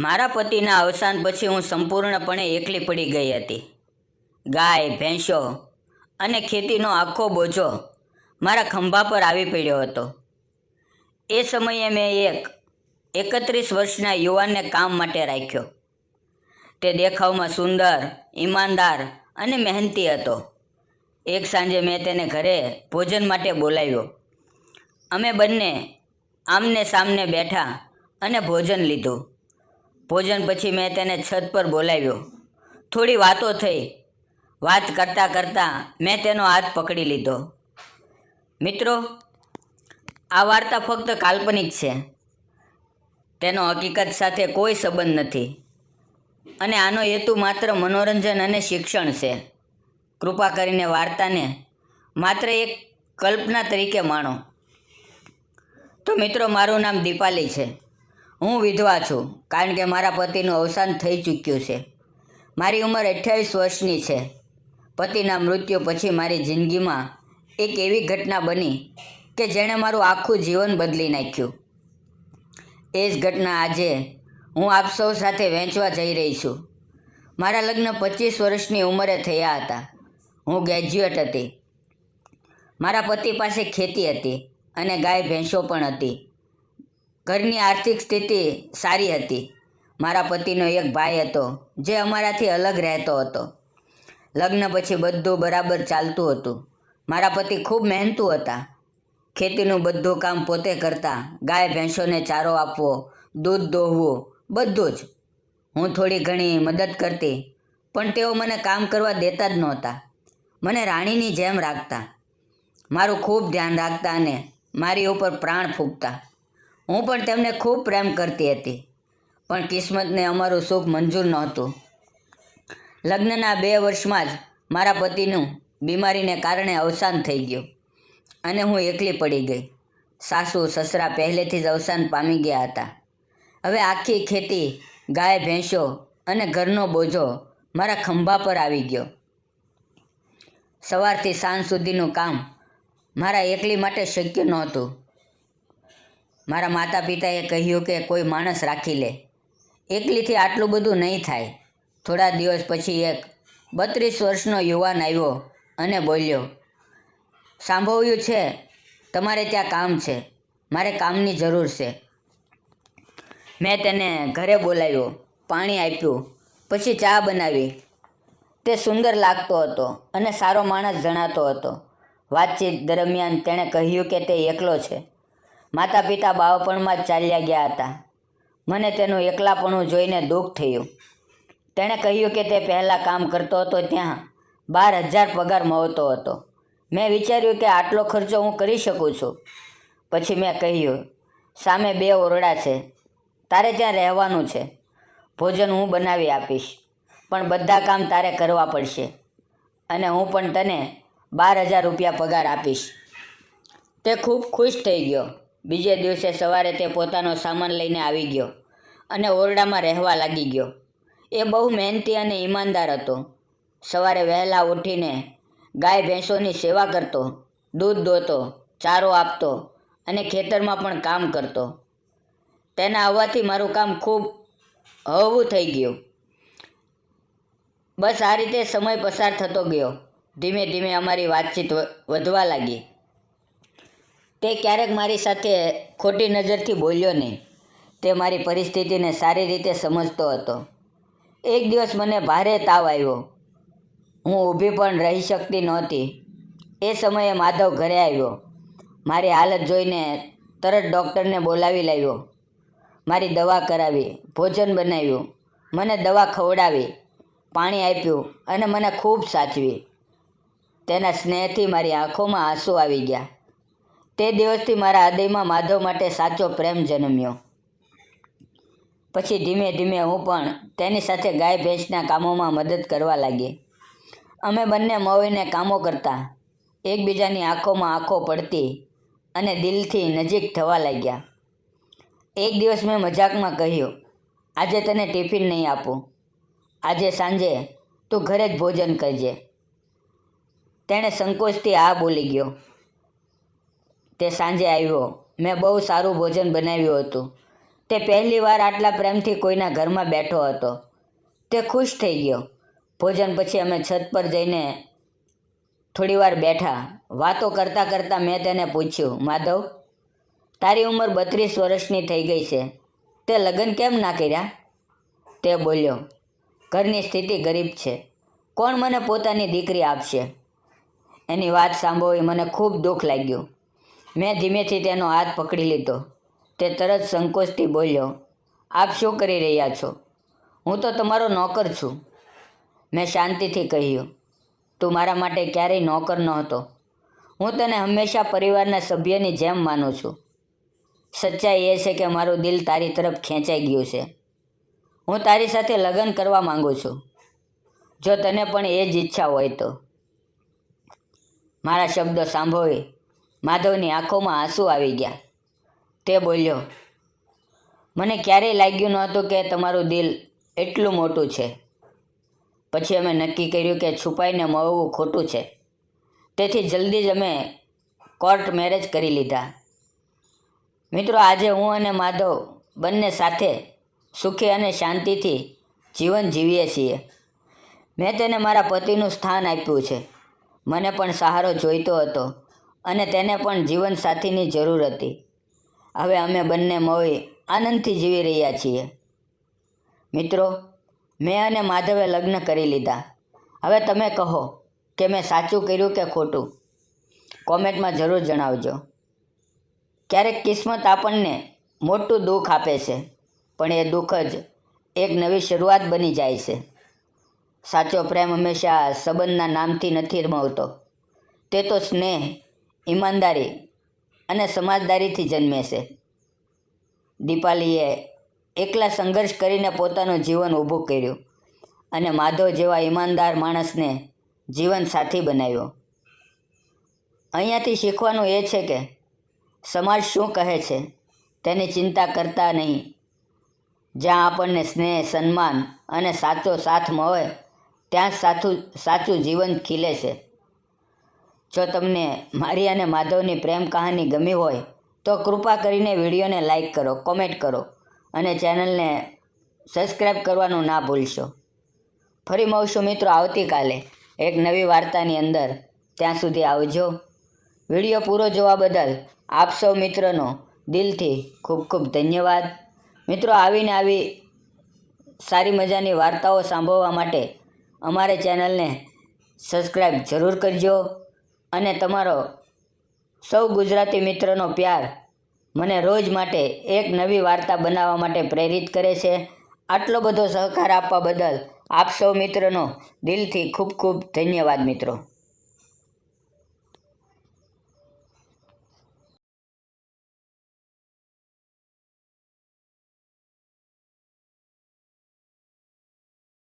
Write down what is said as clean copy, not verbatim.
મારા પતિના અવસાન પછી હું સંપૂર્ણપણે એકલી પડી ગઈ હતી. ગાય, ભેંસો અને ખેતીનો આખો બોજો મારા ખંભા પર આવી પડ્યો હતો. એ સમયે મેં એક 31 વર્ષના યુવાનને કામ માટે રાખ્યો. તે દેખાવમાં સુંદર, ઈમાનદાર અને મહેનતી હતો. એક સાંજે મેં તેને ઘરે ભોજન માટે બોલાવ્યો. અમે બંને આમને સામને બેઠા અને ભોજન લીધું. ભોજન પછી મેં તેને છત પર બોલાવ્યો. થોડી વાતો થઈ. વાત કરતાં કરતાં મેં તેનો હાથ પકડી લીધો. મિત્રો, આ વાર્તા ફક્ત કાલ્પનિક છે. તેનો હકીકત સાથે કોઈ સંબંધ નથી અને આનો હેતુ માત્ર મનોરંજન અને શિક્ષણ છે. કૃપા કરીને વાર્તાને માત્ર એક કલ્પના તરીકે માણો. તો મિત્રો, મારું નામ દીપાલી છે. હું વિધવા છું કારણ કે મારા પતિનું અવસાન થઈ ચૂક્યું છે. મારી ઉંમર 28 વર્ષની છે. પતિના મૃત્યુ પછી મારી જિંદગીમાં એક એવી ઘટના બની કે જેણે મારું આખું જીવન બદલી નાખ્યું. એ જ ઘટના આજે હું આપ સૌ સાથે વહેંચવા જઈ રહી છું. મારા લગ્ન 25 વર્ષની ઉંમરે થયા હતા. હું ગ્રેજ્યુએટ હતી. મારા પતિ પાસે ખેતી હતી અને ગાય ભેંસો પણ હતી. ઘરની આર્થિક સ્થિતિ સારી હતી. મારા પતિનો એક ભાઈ હતો જે અમારાથી અલગ રહેતો હતો. લગ્ન પછી બધું બરાબર ચાલતું હતું. મારા પતિ ખૂબ મહેનતુ હતા. ખેતીનું બધું કામ પોતે કરતા. ગાય ભેંસોને ચારો આપવો, દૂધ દોહવું, બધું જ. હું થોડી ઘણી મદદ કરતી, પણ તેઓ મને કામ કરવા દેતા જ નહોતા. મને રાણીની જેમ રાખતા. મારું ખૂબ ધ્યાન રાખતા અને મારી ઉપર પ્રાણ ફૂંકતા. હું પણ તેમને ખૂબ પ્રેમ કરતી હતી, પણ કિસ્મતને અમારું સુખ મંજૂર નહોતું. લગ્નના 2 વર્ષમાં જ મારા પતિનું બીમારીને કારણે અવસાન થઈ ગયું અને હું એકલી પડી ગઈ. સાસુ સસરા પહેલેથી જ અવસાન પામી ગયા હતા. હવે આખી ખેતી, ગાય ભેંસો અને ઘરનો બોજો મારા ખંભા પર આવી ગયો. સવારથી સાંજ સુધીનું કામ મારા એકલી માટે શક્ય નહોતું. મારા માતા પિતાએ કહ્યું કે કોઈ માણસ રાખી લે. એકલીથી આટલું બધું નહીં થાય. થોડા દિવસ પછી એક 32 વર્ષનો યુવાન આવ્યો અને બોલ્યો, સાંભળ્યું છે તમારે ત્યાં કામ છે. મારે કામની જરૂર છે. મેં તેને ઘરે બોલાવ્યો, પાણી આપ્યું, પછી ચા બનાવી. તે સુંદર લાગતો હતો અને સારો માણસ જણાતો હતો. વાતચીત દરમિયાન તેણે કહ્યું કે તે એકલો છે. માતા પિતા બાળપણમાં જ ચાલ્યા ગયા હતા. મને તેનું એકલાપણું જોઈને દુઃખ થયું. તેણે કહ્યું કે તે પહેલાં કામ કરતો હતો ત્યાં 12,000 પગાર મળતો હતો. મેં વિચાર્યું કે આટલો ખર્ચો હું કરી શકું છું. પછી મેં કહ્યું, સામે 2 ઓરડા છે. તારે ત્યાં રહેવાનું છે. ભોજન હું બનાવી આપીશ, પણ બધા કામ તારે કરવા પડશે અને હું પણ તને 12,000 રૂપિયા પગાર આપીશ. તે ખૂબ ખુશ થઈ ગયો. બીજે દિવસે સવારે તે પોતાનો સામાન લઈને આવી ગયો અને ઓરડામાં રહેવા લાગી ગયો. એ બહુ મહેનતી અને ઈમાનદાર હતો. સવારે વહેલા ઉઠીને ગાય ભેંસોની સેવા કરતો, દૂધ દોતો, ચારો આપતો અને ખેતરમાં પણ કામ કરતો. તેના આવવાથી મારું કામ ખૂબ હળવું થઈ ગયું. બસ આ રીતે સમય પસાર થતો ગયો. ધીમે ધીમે અમારી વાતચીત વધવા લાગી. તે ક્યારેક મારી સાથે ખોટી નજરથી બોલ્યો નહીં. તે મારી પરિસ્થિતિને સારી રીતે સમજતો હતો. એક દિવસ મને ભારે તાવ આવ્યો. હું ઊભી પણ રહી શકતી નહોતી. એ સમયે માધવ ઘરે આવ્યો. મારી હાલત જોઈને તરત ડૉક્ટરને બોલાવી લાવ્યો. મારી દવા કરાવી, ભોજન બનાવ્યું, મને દવા ખવડાવી, પાણી આપ્યું અને મને ખૂબ સાચવી. તેના સ્નેહથી મારી આંખોમાં આંસુ આવી ગયા. તે દિવસથી મારા હૃદયમાં માધવ માટે સાચો પ્રેમ જન્મ્યો. પછી ધીમે ધીમે હું પણ તેની સાથે ગાય ભેંસના કામોમાં મદદ કરવા લાગી. અમે બંને મળીને કામો કરતા, એકબીજાની આંખોમાં આંખો પડતી અને દિલથી નજીક થવા લાગ્યા. એક દિવસ મેં મજાકમાં કહ્યું, આજે તને ટિફિન નહીં આપું. આજે સાંજે તું ઘરે જ ભોજન કરજે. તેણે સંકોચથી હા બોલી ગયો. તે સાંજે આવ્યો. મેં બહુ સારું ભોજન બનાવ્યું હતું. તે પહેલીવાર આટલા પ્રેમથી કોઈના ઘરમાં બેઠો હતો. તે ખુશ થઈ ગયો. ભોજન પછી અમે છત પર જઈને થોડીવાર બેઠા. વાતો કરતાં કરતાં મેં તેને પૂછ્યું, માધવ, તારી ઉંમર 32 વર્ષની થઈ ગઈ છે, તે લગ્ન કેમ ના કર્યા? તે બોલ્યો, ઘરની સ્થિતિ ગરીબ છે, કોણ મને પોતાની દીકરી આપશે? એની વાત સાંભળી મને ખૂબ દુઃખ લાગ્યું. મેં ધીમેથી તેનો હાથ પકડી લીધો. તે તરત સંકોચથી બોલ્યો, આપ શું કરી રહ્યા છો? હું તો તમારો નોકર છું. મેં શાંતિથી કહ્યું, તું મારા માટે ક્યારેય નોકર નહોતો. હું તને હંમેશા પરિવારના સભ્યની જેમ માનું છું. સચ્ચાઈ એ છે કે મારું દિલ તારી તરફ ખેંચાઈ ગયું છે. હું તારી સાથે લગ્ન કરવા માંગુ છું, જો તને પણ એ જ ઈચ્છા હોય તો. મારા શબ્દો સાંભળી માધવની આંખોમાં આંસુ આવી ગયા. તે બોલ્યો, મને ક્યારેય લાગ્યું નહોતું કે તમારું દિલ એટલું મોટું છે. પછી અમે નક્કી કર્યું કે છુપાઈને મળવું ખોટું છે. તેથી જલ્દી જ અમે કોર્ટ મેરેજ કરી લીધા. મિત્રો, આજે હું અને માધવ બંને સાથે સુખી અને શાંતિથી જીવન જીવીએ છીએ. મેં તેને મારા પતિનું સ્થાન આપ્યું છે. મને પણ સહારો જોઈતો હતો અને તેને પણ જીવનસાથીની જરૂર હતી. હવે અમે બંને મળી આનંદથી જીવી રહ્યા છીએ. મિત્રો, મેં અને માધવે લગ્ન કરી લીધા. હવે તમે કહો કે મેં સાચું કર્યું કે ખોટું? કોમેન્ટમાં જરૂર જણાવજો. ક્યારેક કિસ્મત આપણને મોટું દુઃખ આપે છે, પણ એ દુઃખ જ એક નવી શરૂઆત બની જાય છે. સાચો પ્રેમ હંમેશા સંબંધના નામથી નથી મળતો. તે તો સ્નેહ, ઈમાનદારી અને સમજદારીથી જન્મે છે. દીપાલીએ એકલા સંઘર્ષ કરીને પોતાનું જીવન ઊભું કર્યું અને માધવ જેવા ઈમાનદાર માણસને જીવન સાથી બનાવ્યો. અહીંયાથી શીખવાનું એ છે કે સમાજ શું કહે છે તેની ચિંતા કરતા નહીં. જ્યાં આપણને સ્નેહ, સન્માન અને સાચો સાથ મળે ત્યાં સાચું જીવન ખીલે છે. જો તમને મારી અને માધવની પ્રેમ કહાની ગમી હોય તો કૃપા કરીને વિડીયોને લાઈક કરો, કોમેન્ટ કરો અને ચેનલને સબસ્ક્રાઈબ કરવાનું ના ભૂલશો. ફરી મળશું મિત્રો આવતીકાલે એક નવી વાર્તાની અંદર. ત્યાં સુધી આવજો. વિડીયો પૂરો જોવા બદલ આપ સૌ મિત્રોનો દિલથી ખૂબ ખૂબ ધન્યવાદ. મિત્રો, આવીને આવી સારી મજાની વાર્તાઓ સાંભળવા માટે અમારે ચેનલને સબસ્ક્રાઈબ જરૂર કરજો અને તમારો સૌ ગુજરાતી મિત્રોનો પ્યાર મને રોજ માટે એક નવી વાર્તા બનાવવા માટે પ્રેરિત કરે છે. આટલો બધો સહકાર આપવા બદલ આપ સૌ મિત્રોનો દિલથી ખૂબ ખૂબ ધન્યવાદ મિત્રો.